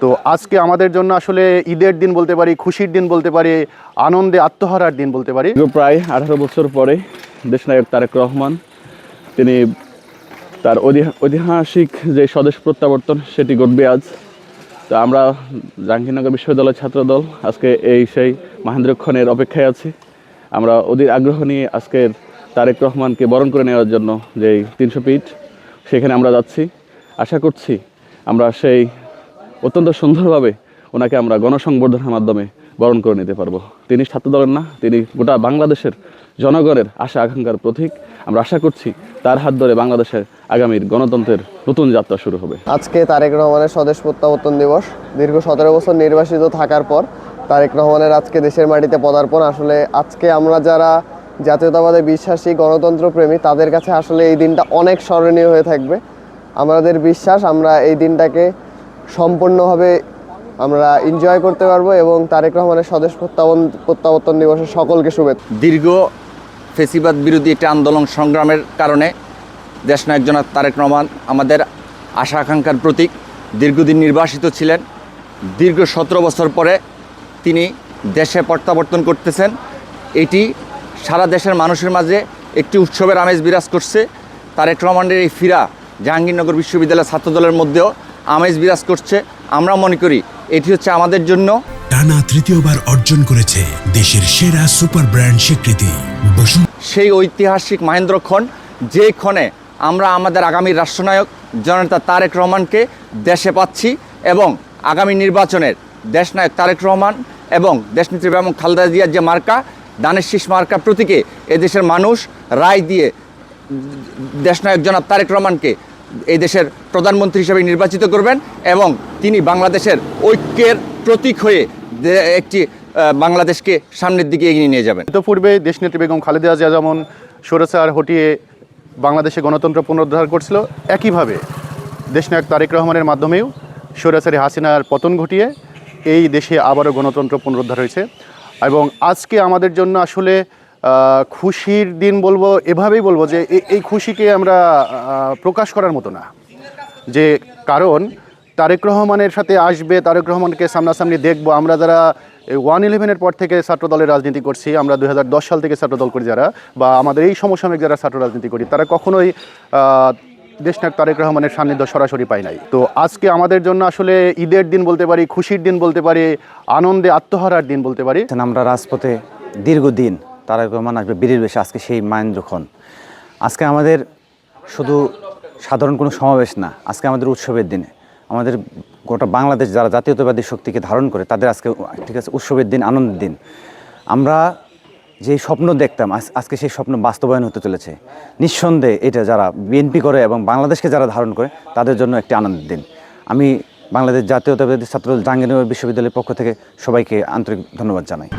তো আজকে আমাদের জন্য আসলে ঈদের দিন বলতে পারি, খুশির দিন বলতে পারি, আনন্দে আত্মহারার দিন বলতে পারি। প্রায় 18 বছর পরে দেশনায়ক তারেক রহমান তিনি তার ঐতিহাসিক যে স্বদেশ প্রত্যাবর্তন সেটি ঘটবে আজ। তো আমরা জাহাঙ্গীরনগর বিশ্ববিদ্যালয় ছাত্রদল আজকে সেই মহেন্দ্রক্ষণের অপেক্ষায় আছি। আমরা অধীর আগ্রহ নিয়ে আজকের তারেক রহমানকে বরণ করে নেওয়ার জন্য যেই 300 ফিট সেখানে আমরা যাচ্ছি। আশা করছি আমরা সেই অত্যন্ত সুন্দরভাবে ওনাকে আমরা গণসংবর্ধনার মাধ্যমে বরণ করে নিতে পারবো। তিনি ছাত্রদলের না, তিনি গোটা বাংলাদেশের জনগণের আশা আকাঙ্ক্ষার প্রতীক। আমরা আশা করছি তার হাত ধরে বাংলাদেশের আগামীর গণতন্ত্রের নতুন যাত্রা শুরু হবে। আজকে তারেক রহমানের স্বদেশ প্রত্যাবর্তন দিবস। দীর্ঘ 17 বছর নির্বাসিত থাকার পর তারেক রহমানের আজকে দেশের মাটিতে পদার্পণ। আসলে আজকে আমরা যারা জাতীয়তাবাদে বিশ্বাসী, গণতন্ত্র প্রেমী, তাদের কাছে আসলে এই দিনটা অনেক স্মরণীয় হয়ে থাকবে। আমাদের বিশ্বাস আমরা এই দিনটাকে সম্পূর্ণভাবে আমরা এনজয় করতে পারবো এবং তারেক রহমানের স্বদেশ প্রত্যাবর্তন দিবসের সকলকে শুভেচ্ছা। দীর্ঘ ফেসিবাদ বিরোধী একটি আন্দোলন সংগ্রামের কারণে দেশনায়ক জনাব তারেক রহমান আমাদের আশা আকাঙ্ক্ষার প্রতীক। দীর্ঘদিন নির্বাসিত ছিলেন, দীর্ঘ 17 বছর পরে তিনি দেশে প্রত্যাবর্তন করতেছেন। এটি সারা দেশের মানুষের মাঝে একটি উৎসবের আমেজ বিরাজ করছে। তারেক রহমানের এই ফিরা জাহাঙ্গীরনগর বিশ্ববিদ্যালয় ছাত্রদলের মধ্যেও আমেজ বিরাজ করছে। আমরা মনে করি এটি হচ্ছে আমাদের জন্য টানা তৃতীয়বার অর্জন করেছে দেশের সেরা সুপার ব্র্যান্ড স্বীকৃতি সেই ঐতিহাসিক মহেন্দ্রক্ষণ, যে ক্ষণে আমরা আমাদের আগামী রাষ্ট্রনায়ক জননেতা তারেক রহমানকে দেশে পাচ্ছি এবং আগামী নির্বাচনের দেশনায়ক তারেক রহমান এবং দেশনেত্রী বেগম খালেদা জিয়ার যে মার্কা, দানের শীষ মার্কা প্রতীকে এদেশের মানুষ রায় দিয়ে দেশনায়ক জনাব তারেক রহমানকে এই দেশের প্রধানমন্ত্রী হিসেবে নির্বাচিত করবেন এবং তিনি বাংলাদেশের ঐক্যের প্রতীক হয়ে একটি বাংলাদেশকে সামনের দিকে এগিয়ে নিয়ে যাবেন। পূর্বে দেশনেত্রী বেগম খালেদা জিয়া যেমন স্বৈরাচার হটিয়ে বাংলাদেশে গণতন্ত্র পুনরুদ্ধার করছিল, একইভাবে দেশনায়ক তারেক রহমানের মাধ্যমেও স্বৈরাচারী হাসিনার পতন ঘটিয়ে এই দেশে আবারও গণতন্ত্র পুনরুদ্ধার হয়েছে। এবং আজকে আমাদের জন্য আসলে খুশির দিন বলবো, এভাবেই বলবো যে এই খুশিকে আমরা প্রকাশ করার মতো না। যে কারণ তারেক রহমানের সাথে আসবে, তারেক রহমানকে সামনাসামনি দেখবো। আমরা যারা 1/11-এর পর থেকে ছাত্রদলের রাজনীতি করছি, আমরা 2010 সাল থেকে ছাত্রদল করি যারা, বা আমাদের এই সমসাময়িক যারা ছাত্র রাজনীতি করি, তারা কখনোই দেশনায়ক তারেক রহমানের সান্নিধ্য সরাসরি পায় নাই। তো আজকে আমাদের জন্য আসলে ঈদের দিন বলতে পারি, খুশির দিন বলতে পারি, আনন্দে আত্মহারার দিন বলতে পারি। আমরা রাজপথে দীর্ঘদিন তারেক রহমান আসবে বীরের বেশে, আজকে সেই মহেন্দ্রক্ষণ। আজকে আমাদের শুধু সাধারণ কোনো সমাবেশ না, আজকে আমাদের উৎসবের দিনে আমাদের গোটা বাংলাদেশ যারা জাতীয়তাবাদী শক্তিকে ধারণ করে তাদের আজকে ঠিক আছে উৎসবের দিন, আনন্দের দিন। আমরা যে স্বপ্ন দেখতাম আজকে সেই স্বপ্ন বাস্তবায়ন হতে চলেছে। নিঃসন্দেহে এটা যারা বিএনপি করে এবং বাংলাদেশকে যারা ধারণ করে তাদের জন্য একটি আনন্দের দিন। আমি বাংলাদেশ জাতীয়তাবাদী ছাত্রদল জাহাঙ্গীরনগর বিশ্ববিদ্যালয়ের পক্ষ থেকে সবাইকে আন্তরিক ধন্যবাদ জানাই।